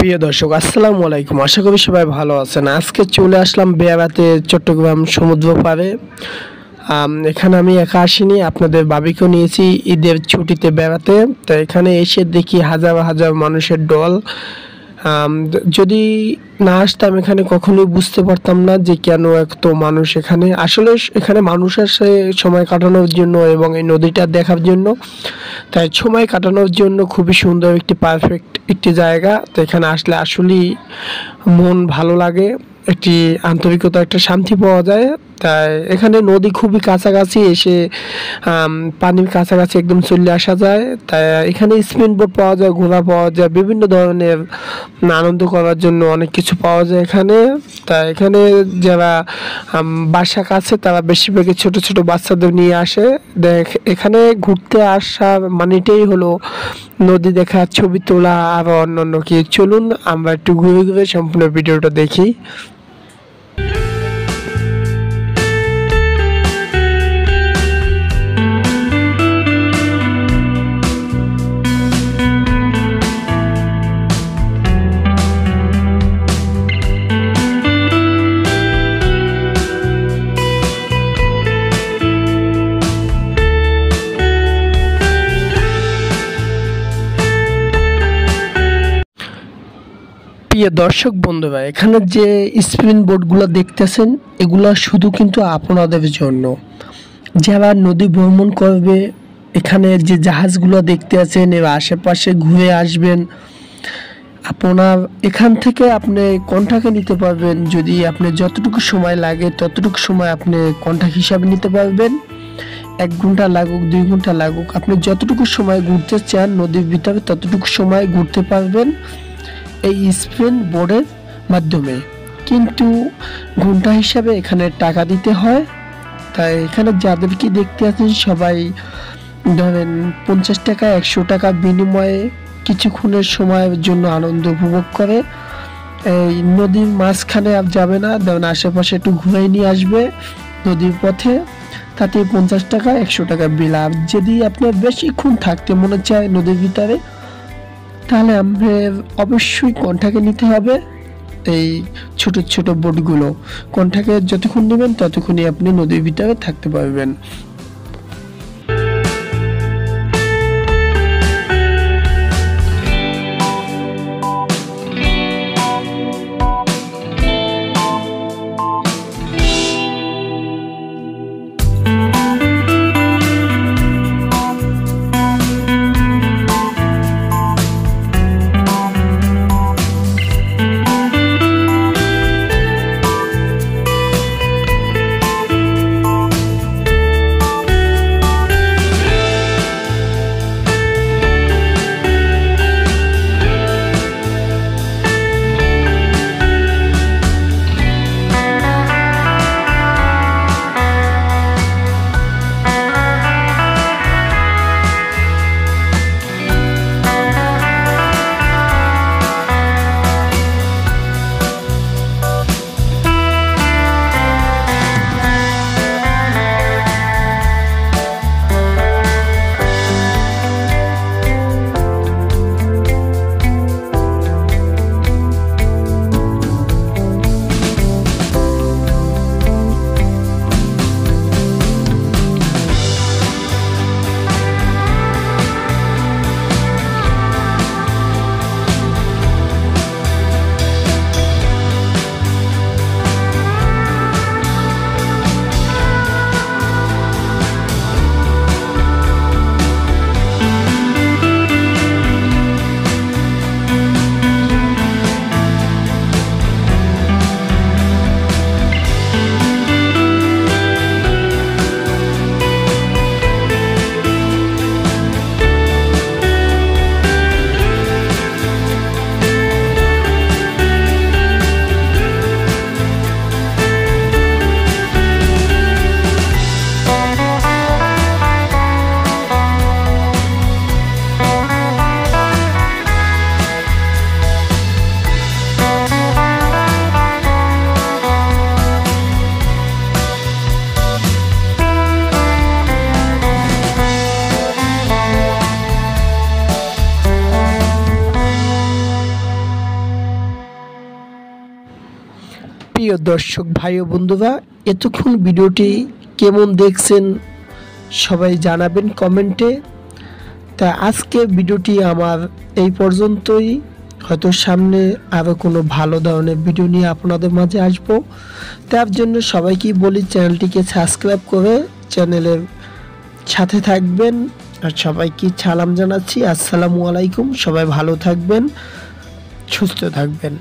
প্রিয় দর্শক আসসালামু আলাইকুম। আশা করি সবাই ভালো আছেন। আজকে চলে আসলাম বেড়াতে চট্টগ্রাম সমুদ্র পাড়ে। এখানে আমি একা আসিনি, আপনাদের ভাবিকেও নিয়েছি ঈদের ছুটিতে বেড়াতে। তো এখানে এসে দেখি হাজার হাজার মানুষের দল। যদি না আসতাম এখানে কখনোই বুঝতে পারতাম না যে কেন এত মানুষ এখানে। আসলে এখানে মানুষ আসে সময় কাটানোর জন্য এবং এই নদীটা দেখার জন্য। তাই সময় কাটানোর জন্য খুবই সুন্দর একটি পারফেক্ট একটি জায়গা। তো এখানে আসলে আসলেই মন ভালো লাগে, একটি আন্তরিকতা, একটা শান্তি পাওয়া যায়। তাই এখানে নদী খুবই কাছাকাছি, এসে পানির কাছাকাছি একদম চলে আসা যায়। তাই এখানে স্পিন বোট পাওয়া যায়, ঘোড়া পাওয়া যায়, বিভিন্ন ধরনের আনন্দ করার জন্য অনেক কিছু পাওয়া যায় এখানে। তাই এখানে যারা বাসা কাছে তারা বেশিরভাগই ছোট ছোট বাচ্চাদের নিয়ে আসে। এখানে ঘুরতে আসার মানেটাই হলো নদী দেখা, ছবি তোলা আর অন্যান্য কি। চলুন আমরা একটু ঘুরে ঘুরে সম্পূর্ণ ভিডিওটা দেখি। প্রিয় দর্শক বন্ধুরা, এখানে যে স্পিন বোটগুলো দেখতেছেন এগুলো শুধু কিন্তু আপনাদের জন্য, যারা নদী ভ্রমণ করবে। এখানে যে জাহাজগুলো দেখতে আছেন এর আশেপাশে ঘুরে আসবেন। আপনার এখান থেকে আপনি কন্ট্রাক্টে নিতে পারবেন। যদি আপনি যতটুকু সময় লাগে ততটুকু সময় আপনি কন্ট্রাক্ট হিসাবে নিতে পারবেন। 1 ঘন্টা লাগুক 2 ঘন্টা লাগুক, আপনি যতটুকু সময় ঘুরতে চান নদীর ভিতরে ততটুকু সময় ঘুরতে পারবেন এই স্পিন বোর্ডের মাধ্যমে। কিন্তু ঘন্টা হিসাবে এখানে টাকা দিতে হয়। তাই এখানে যাদেরকে দেখতে আছেন সবাই ধরেন 50 টাকা 100 টাকা বিনিময়ে কিছুক্ষণের সময়ের জন্য আনন্দ উপভোগ করে। এই নদীর মাঝখানে আর যাবে না, ধরেন আশেপাশে একটু ঘুরে নিয়ে আসবে নদীর পথে, তাতে 50 টাকা 100 টাকা বিল। আর যদি আপনার বেশিক্ষণ থাকতে মনে চায় নদীর ভিতরে তাহলে আমাদের অবশ্যই কন্ট্রাক্টে নিতে হবে। এই ছোট ছোট বোটগুলো কন্ট্রাক্টে যতক্ষণ নেবেন ততক্ষণই আপনি নদীর ভিতরে থাকতে পারবেন। প্রিয় দর্শক ভাই ও বন্ধুরা, এতক্ষণ ভিডিওটি কেমন দেখছেন সবাই জানাবেন কমেন্টে। তা আজকে ভিডিওটি আমার এই পর্যন্তই। হয়তো সামনে আরও কোনো ভালো ধরনের ভিডিও নিয়ে আপনাদের মাঝে আসবো। তার জন্য সবাইকেই বলি চ্যানেলটিকে সাবস্ক্রাইব করে চ্যানেলের সাথে থাকবেন। আর সবাইকে সালাম জানাচ্ছি, আসসালামু আলাইকুম। সবাই ভালো থাকবেন, সুস্থ থাকবেন।